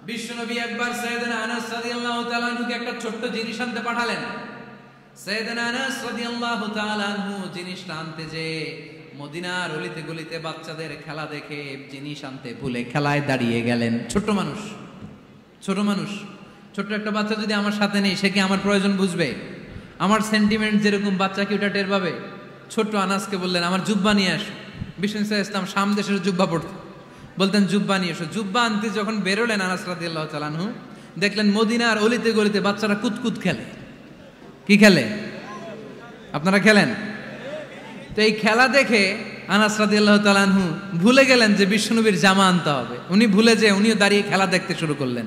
বিশ্বনবী একবার সাইয়েদনা আনাস রাদিয়াল্লাহু তাআলা আনহুকে একটা ছোট্ট জিনিস আনতে পাঠালেন। সাইয়েদনা আনাস রাদিয়াল্লাহু তাআলা আনহু জিনিসটা আনতে যে মদিনার অলিতে গলিতে বাচ্চাদের খেলা দেখে জিনিস আনতে ভুলে খেলায় দাঁড়িয়ে গেলেন। ছোট মানুষ, ছোট্ট একটা বাচ্চা যদি আমার সাথে নেই, সে কি আমার প্রয়োজন বুঝবে? আমার সেন্টিমেন্ট যেরকম, বাচ্চা কি ওটা টের পাবে? ছোট্ট আনাসকে বললেন, আমার জুব্বা নিয়ে আসো। বিষ্ণু ইসলাম শাম দেশের জুব্বা পড়তো, বলতেন জুব্বা নিয়ে এসো। জুব্বা আনতে যখন বেরোলেন আনাস রাদিয়াল্লাহু তাআলা আনহু, দেখলেন মদিনার অলিতে গলিতে বাচ্চারা কুতকুত খেলে। কি খেলে? আপনারা খেলেন তো? এই খেলা দেখে আনাস রাদিয়াল্লাহু তাআলা আনহু ভুলে গেলেন যে বিশ্বনবীর জামা আনতে হবে। উনি ভুলে যে উনিও দাঁড়িয়ে খেলা দেখতে শুরু করলেন।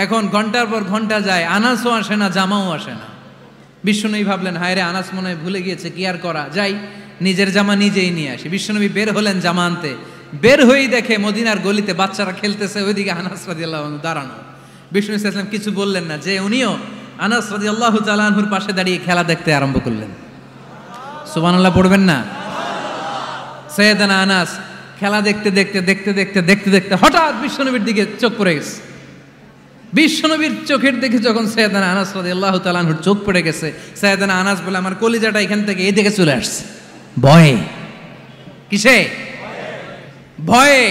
এখন ঘন্টার পর ঘন্টা যায়, আনাসও আসে না, জামাও আসে না। বিশ্বনবী ভাবলেন, হায় রে, আনাস মনে হয় ভুলে গিয়েছে, কি আর করা যাই, নিজের জামা নিজেই নিয়ে আসি। বিশ্বনবী বের হলেন জামা আনতে। বের হয়েই দেখে মদিনার গলিতে বাচ্চারা খেলতেছে, ওইদিকে আনাস রাদিয়াল্লাহু আনহু দাঁড়ানো। বিষ্ণু ইসলাম কিছু বললেন না, যে উনিও আনাস রাদিয়াল্লাহু তাআলা আনহুর পাশে দাঁড়িয়ে খেলা দেখতে আরম্ভ করলেন। সুবহানাল্লাহ পড়বেন না? সাইয়েদনা আনাস খেলা দেখতে হঠাৎ বিশ্বনবীর দিকে চোখ পড়ে গেছে। বিশ্বনবীর চোখের দিকে যখন সাইয়েদনা আনাস রাদিয়াল্লাহু তাআলা আনহুর চোখ পড়ে গেছে, সাইয়েদনা আনাস বলে, আমার কলিজাটা এখান থেকে এই দিকে চলে আসছে ভয়ে। কিসে? ভয়ে।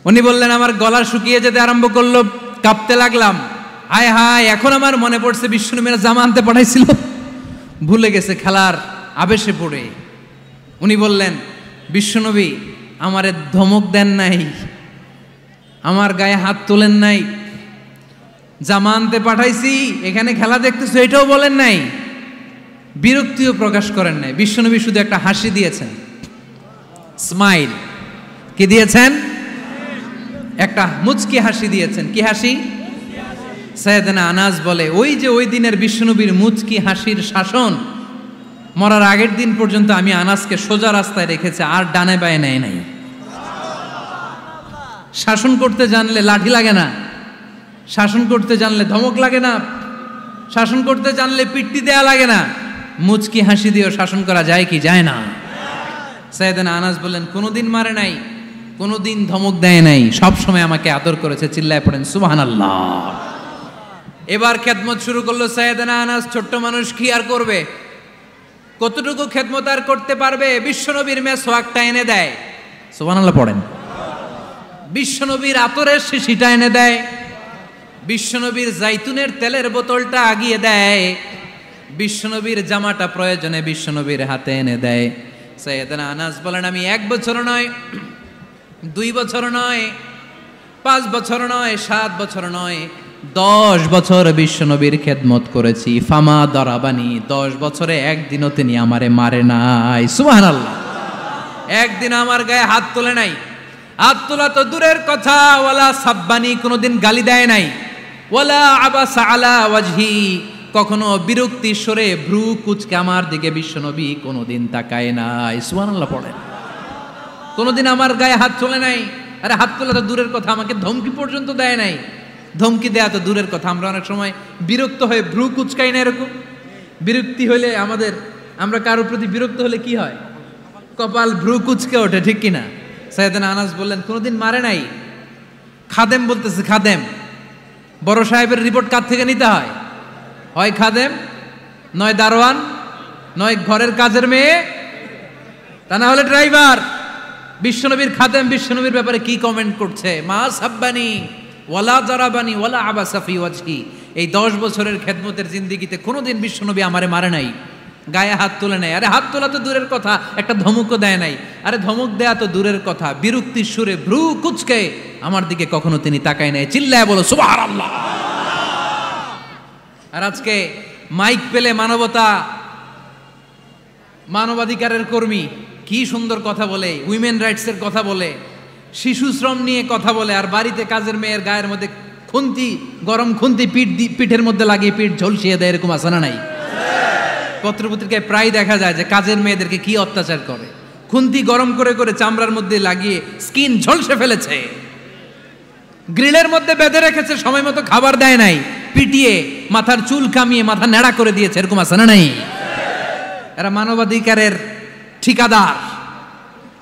উনি বললেন, আমার গলা শুকিয়ে যেতে আরম্ভ করলো, কাঁপতে লাগলাম। হায় হায়, এখন আমার মনে পড়ছে বিশ্বনবীর জামা আনতে পাঠাইছিল, ভুলে গেছে খেলার আবেশে পড়ে। উনি বললেন, বিশ্বনবী আমারে ধমক দেন নাই, আমার গায়ে হাত তোলেন নাই, জামা আনতে পাঠাইছি, এখানে খেলা দেখতেছো এটাও বলেন নাই, বিরক্তিও প্রকাশ করেন নাই। বিশ্বনবী শুধু একটা হাসি দিয়েছেন, স্মাইল। কি দিয়েছেন? একটা মুচকি হাসি দিয়েছেন। কি হাসি? সাইয়েদনা আনাস বলে, ওই যে ওই দিনের বিশ্বনবীর মুচকি হাসির শাসন মরার আগের দিন পর্যন্ত আমি আনাসকে সোজা রাস্তায় রেখেছে, আর ডানে বায়ে নেয় নাই। শাসন করতে জানলে লাঠি লাগে না, শাসন করতে জানলে ধমক লাগে না, শাসন করতে জানলে পিট্টি দেয়া লাগে না। মুচকি হাসি দিয়েও শাসন করা যায় কি যায় না? সাইয়েদনা আনাস বললেন, কোনোদিন মারে নাই, কোনোদিন ধমক দেয় নাই, সব সময় আমাকে আদর করেছে। চিল্লায় পড়েন সুবহানাল্লাহ। এবার খেদমত শুরু করলো সাইয়েদনা আনাস। ছোট্ট মানুষ কি আর করবে? কতটুকু খেদমত আর করতে পারবে? বিশ্বনবীর মেসওয়াকটা এনে দেয়। সুবহানাল্লাহ পড়েন। বিশ্বনবীর আতরের শিশিটা এনে দেয়, বিশ্বনবীর জাইতুনের তেলের বোতলটা আগিয়ে দেয়, বিশ্বনবীর জামাটা প্রয়োজনে বিশ্বনবীর হাতে এনে দেয়। সাইয়েদনা আনাস বলেন, আমি 1 বছর নয়, 2 বছর নয়, 5 বছর নয়, 7 বছর নয়, 10 বছর বিশ্বনবীর খেদমত করেছি। ফামা দরাবানি, 10 বছরে একদিনও তিনি আমারে মারে নাই। সুবহানাল্লাহ। একদিন আমার গায়ে হাত তোলে নাই, হাত তোলা তো দূরের কথা, ওয়ালা সাব্বানি, কোনোদিন গালি দেয় নাই, ওয়ালা আবাসা আলা ওয়াজহি, কখনো বিরক্তি স্বরে ভ্রু কুচকে আমার দিকে বিশ্বনবী কোনোদিন তাকায় নাই। সুবহানাল্লাহ পড়েন। কোনোদিন আমার গায়ে হাত তোলে নাই। আরে হাত তোলা তো দূরের কথা, আমাকে ধমকি পর্যন্ত দেয় নাই। ধমকি দেয়া তো দূরের কথা, আমরা অনেক সময় বিরক্ত হয়ে ভ্রু কুচকাই না। এরকম বিরক্তি হলে আমরা কারোর প্রতি বিরক্ত হলে কি হয়? কপাল ভ্রু কুচকে ওঠে, ঠিক কিনা? সাইয়েদনা আনাস বললেন, কোনোদিন মারে নাই। খাদেম বলতেছে, খাদেম, বড় সাহেবের রিপোর্ট কার থেকে নিতে হয়? হয় খাদেম, নয় দারোয়ান, নয় ঘরের কাজের মেয়ে, তা না হলে ড্রাইভার। বিশ্বনবীর খাদেম বিশ্বনবীর ব্যাপারে কি কমেন্ট করছে? মা সাব্বানি ওয়ালা জারাবানি ওয়ালা আবাসা ফি ওয়াজহি। এই 10 বছরের খেদমতের জিন্দেগিতে কোনোদিন বিশ্বনবী আমারে মারে নাই, গায়ে হাত তোলে নাই। আরে হাত তোলা তো দূরের কথা, একটা ধমকও দেয় নাই। আরে ধমক দেয়া তো দূরের কথা, বিরক্তির সুরে ভ্রু কুচকে আমার দিকে কখনো তিনি তাকায় নাই। চিল্লায় বলো সুবহানাল্লাহ। আর আজকে মাইক পেলে মানবতা, মানবাধিকারের কর্মী কি সুন্দর কথা বলে, উইমেন রাইটসের কথা বলে, শিশু শ্রম নিয়ে কথা বলে, আর বাড়িতে কাজের মেয়ের গায়ের মধ্যে খুন্তি, গরম খুন্তি পিঠের মধ্যে লাগিয়ে পিঠ ঝলসিয়ে দেয়। এরকম আছে না নাই? পত্রপত্রিকায় প্রায় দেখা যায় যে কাজের মেয়েদেরকে কি অত্যাচার করে। খুন্তি গরম করে করে চামড়ার মধ্যে লাগিয়ে স্কিন ঝলসে ফেলেছে, গ্রিলের মধ্যে বেঁধে রেখেছে, সময় মতো খাবার দেয় নাই, পিটিয়ে মাথার চুল কামিয়ে মাথা নেড়া করে দিয়েছে। এরকম আছে না নাই? এরা মানবাধিকারের ঠিকাদার,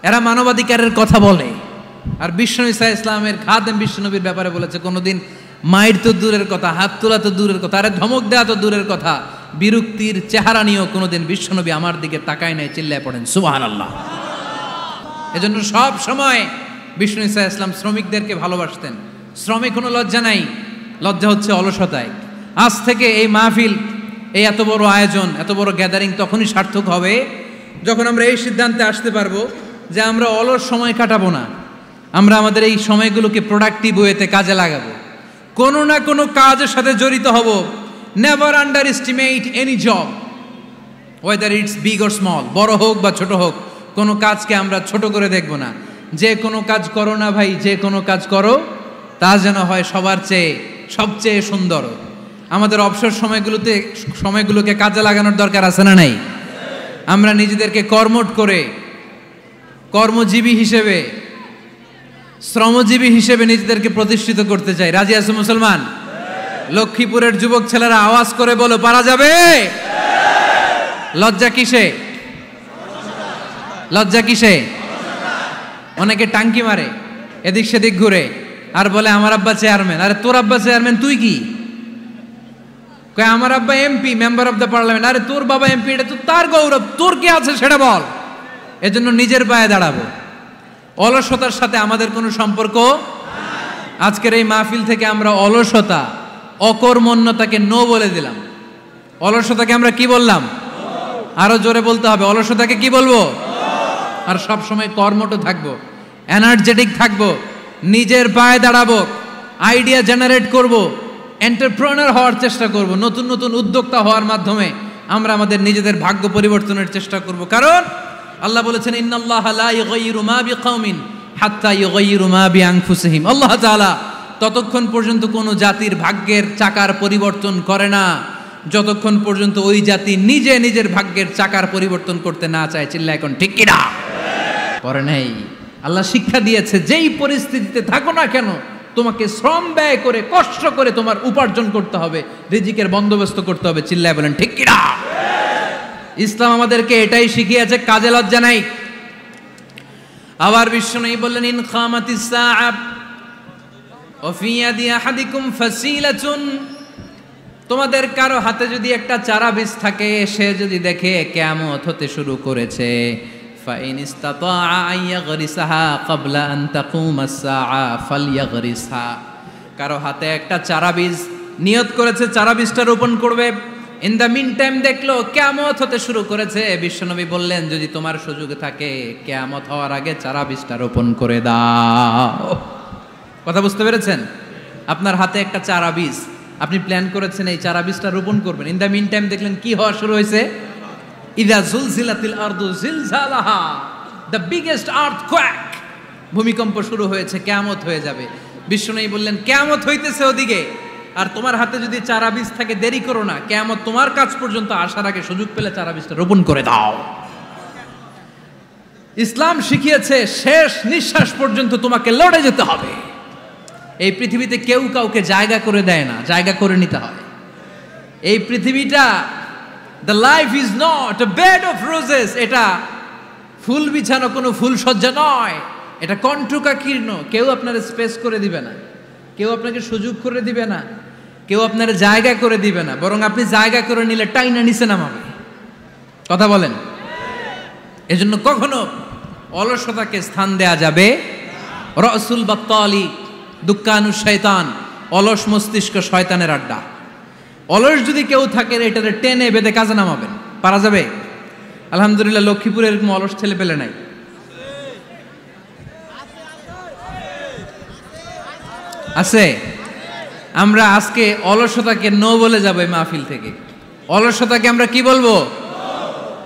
এরা মানবাধিকারের কথা বলে, আর বিশ্বনবী সাল্লাল্লাহু আলাইহি ইসলামের খাদেম বিশ্বনবীর ব্যাপারে বলেছে, কোনোদিন মায়ের তো দূরের কথা, হাত তোলা তো দূরের কথা, আরে ধমক দেওয়া তো দূরের কথা, বিরক্তির চেহারা নিয়েও কোনোদিন বিশ্বনবী আমার দিকে তাকায় নাই। চিল্লায় পড়েন সুবহানাল্লাহ। এজন্য সব সময় বিষ্ণু ইসা ইসলাম শ্রমিকদেরকে ভালোবাসতেন। শ্রমে কোনো লজ্জা নাই, লজ্জা হচ্ছে অলসতায়। আজ থেকে এই মাহফিল, এই এত বড় আয়োজন, এত বড় গ্যাদারিং তখনই সার্থক হবে যখন আমরা এই সিদ্ধান্তে আসতে পারবো যে আমরা অলস সময় কাটাবো না, আমরা আমাদের এই সময়গুলোকে প্রোডাক্টিভ ওয়েতে কাজে লাগাবো, কোনো না কোনো কাজের সাথে জড়িত হব। Never under estimate any job, whether it's big or small, বড় হোক বা ছোট হোক, কোনো কাজকে আমরা ছোট করে দেখব না। যে কোনো কাজ করো না ভাই, যে কোনো কাজ করো তা যেন হয় সবার চেয়ে সবচেয়ে সুন্দর। আমাদের অবসর সময়গুলোকে কাজে লাগানোর দরকার আছে না নাই? আমরা নিজেদেরকে কর্মঠ করে, কর্মজীবী হিসেবে, শ্রমজীবী হিসেবে নিজেদেরকে প্রতিষ্ঠিত করতে চাই। রাজি আছে মুসলমান? লক্ষ্মীপুরের যুবক ছেলেরা আওয়াজ করে বলো, পারা যাবে? লজ্জা কিসে? লজ্জা কিসে? অনেকে টাঙ্কি মারে, এদিক সেদিক ঘুরে আর বলে আমার আব্বা চেয়ারম্যান। আরে তোর আব্বা চেয়ারম্যান, তুই কি? কয় আমার আব্বা MP, member of the parliament. আরে তোর বাবা এমপি, এটা তো তার গৌরব, তোর কি আছে সেটা বল। এজন্য নিজের পায়ে দাঁড়াবো। অলসতার সাথে আমাদের কোনো সম্পর্ক। আজকের এই মাহফিল থেকে আমরা অলসতা, অকর্মণ্যতাকে নো বলে দিলাম। অলসতাকে আমরা কি বললাম? আরো জোরে বলতে হবে, অলসতাকে কি বলবো? আর সব সময় কর্মঠ থাকবো, এনার্জেটিক থাকবো, নিজের পায়ে দাঁড়াবো, আইডিয়া জেনারেট করব, এন্টারপ্রেনার হওয়ার চেষ্টা করব, নতুন নতুন উদ্যোক্তা হওয়ার মাধ্যমে আমরা আমাদের নিজেদের ভাগ্য পরিবর্তনের চেষ্টা করব। কারণ আল্লাহ বলেছেন, ইন্নাল্লাহা লা ইউগাইয়িরু মা বিকাউমিন হাত্তা ইউগাইয়িরু মা বিআনফুসিহিম। আল্লাহ তাআলা ততক্ষণ পর্যন্ত কোনো জাতির ভাগ্যের চাকার পরিবর্তন করে না যতক্ষণ পর্যন্ত ওই জাতি নিজে নিজের ভাগ্যের চাকার পরিবর্তন করতে না চায়। চিল্লা এখন ঠিক কিনা? পরে নেই। আল্লাহ শিক্ষা দিয়েছে, যেই পরিস্থিতিতে থাকো না কেন তোমাকে শ্রম ব্যয় করে, কষ্ট করে তোমার উপার্জন করতে হবে, রিজিকের বন্দোবস্ত করতে হবে। চিল্লায় বলেন ঠিক কিনা? ইসলাম আমাদেরকে এটাই শিখিয়েছে, কাজে লজ্জা নাই। আবার বিশ্বনবী বললেন, ইন খামাতিস সাআ ওয়া ফি ইয়াদি আহাদিকুম ফাসিলাতুন, তোমাদের কারো হাতে যদি একটা চারা বীজ থাকে, সে যদি দেখে কিয়ামত হতে শুরু করেছে, ফাইন ইসতাতাআ আন ইয়াগরিসাহা ক্বাবলা আন তাকুমাস সাআ ফালইয়াগরিসহা। কারো হাতে একটা চারা বীজ নিয়ত করেছে, চারা বীজটা রোপণ করবে। ইন দ্য মিন টাইম দেখলো কিয়ামত হতে শুরু করেছে। বিশ্বনবী বললেন, যদি তোমার সুযোগ থাকে কিয়ামত হওয়ার আগে চারা বীজটা রোপণ করে দাও। কথা বুঝতে পেরেছেন? আপনার হাতে একটা চারা বীজ, আপনি প্ল্যান করেছেন এই চারা বীজটা রোপণ করবেন। ইন দ্য মিন টাইম দেখলেন কি হওয়া শুরু হয়েছে? ইযা জুলজিলাতিল আরদু জিলজালাহা, দ্য বিগেস্ট আর্থকোয়েক, ভূমিকম্প শুরু হয়েছে, কিয়ামত হয়ে যাবে। বিশ্বনবী বললেন, কিয়ামত হইতেছে ওদিকে, আর তোমার হাতে যদি চারা বীজ থাকে দেরি করো না, কিয়ামত তোমার কাছ পর্যন্ত আসার আগে সুযোগ পেলে চারা বীজটা রোপণ করে দাও। ইসলাম শিখিয়েছে শেষ নিঃশ্বাস পর্যন্ত তোমাকে লড়ে যেতে হবে। এই পৃথিবীতে কেউ কাউকে জায়গা করে দেয় না, জায়গা করে নিতে হয়। এই পৃথিবীটা, the life is not a bed of roses, এটা ফুল বিছানো কোনো ফুলসজ্জা নয়, এটা কণ্টকাকীর্ণ। কেউ আপনার স্পেস করে দিবে না, কেউ আপনাকে সুযোগ করে দিবে না, কেউ আপনার জায়গা করে দিবে না, বরং আপনি জায়গা করে নিলে টাইনা নিচে নামাবে। কথা বলেন? এজন্য কখনো অলসতাকে স্থান দেয়া যাবে। রসুল বাত্তালি দুক্কানু শয়তান, অলস মস্তিষ্ক শয়তানের আড্ডা। অলস যদি কেউ থাকে, এটারে টেনে বেঁধে কাজে নামাবেন। পারা যাবে? আলহামদুলিল্লাহ, লক্ষ্মীপুরে এরকম অলস ছেলে পেলে নাই। আছে? আমরা আজকে অলসতাকে নো বলে যাবো এই মাহফিল থেকে। অলসতাকে আমরা কি বলবো?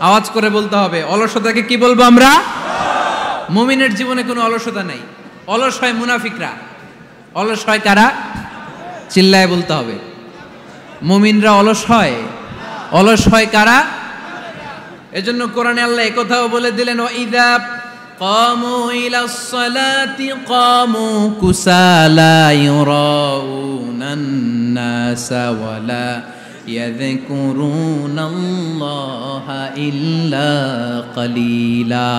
আওয়াজ করে বলতে হবে, অলসতাকে কি বলবো আমরা? মুমিনের জীবনে কোনো অলসতা নাই। অলস হয় মুনাফিকরা। অলস হয় কারা? চিল্লায় বলতে হবে। মুমিনরা অলস হয়? অলস হয় কারা? এজন্য কোরআনে আল্লাহ একথাও বলে দিলেন, ওয়াইদা কামু ইলাস সালাতি কামু কুসালা ইউরাউনান নাসা ওয়ালা ইয়াযকুরুনাল্লাহা ইল্লা কালিলা।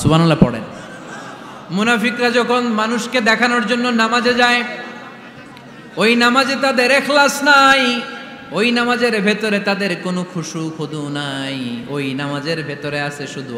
সুবহানাল্লাহ পড়েন। মুনাফিকরা যখন মানুষকে দেখানোর জন্য নামাজে যায়, ওই নামাজে তাদের ইখলাস নাই, ওই নামাজের ভেতরে তাদের কোনো খুশু খুদু নাই, ওই নামাজের ভেতরে আছে শুধু